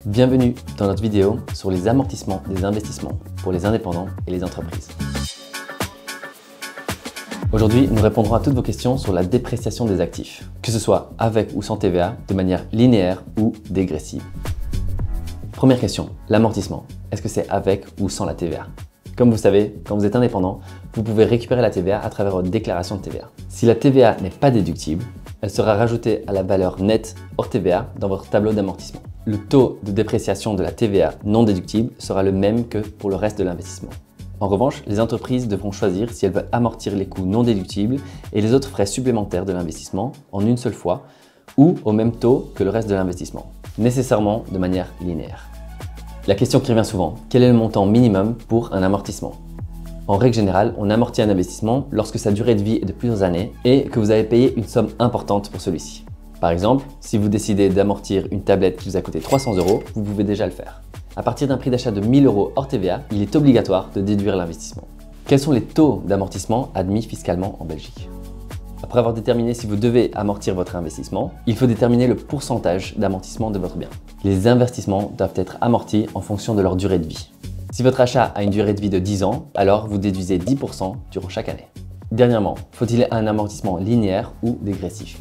Bienvenue dans notre vidéo sur les amortissements des investissements pour les indépendants et les entreprises. Aujourd'hui, nous répondrons à toutes vos questions sur la dépréciation des actifs, que ce soit avec ou sans TVA, de manière linéaire ou dégressive. Première question, l'amortissement. Est-ce que c'est avec ou sans la TVA? Comme vous savez, quand vous êtes indépendant, vous pouvez récupérer la TVA à travers votre déclaration de TVA. Si la TVA n'est pas déductible, elle sera rajoutée à la valeur nette hors TVA dans votre tableau d'amortissement. Le taux de dépréciation de la TVA non déductible sera le même que pour le reste de l'investissement. En revanche, les entreprises devront choisir si elles veulent amortir les coûts non déductibles et les autres frais supplémentaires de l'investissement en une seule fois ou au même taux que le reste de l'investissement, nécessairement de manière linéaire. La question qui revient souvent, quel est le montant minimum pour un amortissement? En règle générale, on amortit un investissement lorsque sa durée de vie est de plusieurs années et que vous avez payé une somme importante pour celui-ci. Par exemple, si vous décidez d'amortir une tablette qui vous a coûté 300 €, vous pouvez déjà le faire. À partir d'un prix d'achat de 1 000 € hors TVA, il est obligatoire de déduire l'investissement. Quels sont les taux d'amortissement admis fiscalement en Belgique? Après avoir déterminé si vous devez amortir votre investissement, il faut déterminer le pourcentage d'amortissement de votre bien. Les investissements doivent être amortis en fonction de leur durée de vie. Si votre achat a une durée de vie de 10 ans, alors vous déduisez 10% durant chaque année. Dernièrement, faut-il un amortissement linéaire ou dégressif?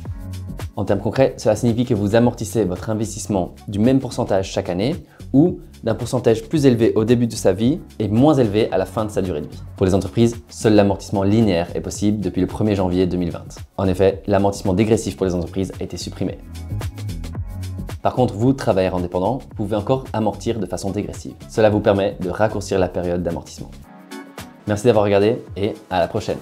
En termes concrets, cela signifie que vous amortissez votre investissement du même pourcentage chaque année ou d'un pourcentage plus élevé au début de sa vie et moins élevé à la fin de sa durée de vie. Pour les entreprises, seul l'amortissement linéaire est possible depuis le 1er janvier 2020. En effet, l'amortissement dégressif pour les entreprises a été supprimé. Par contre, vous, travailleurs indépendants, pouvez encore amortir de façon dégressive. Cela vous permet de raccourcir la période d'amortissement. Merci d'avoir regardé et à la prochaine.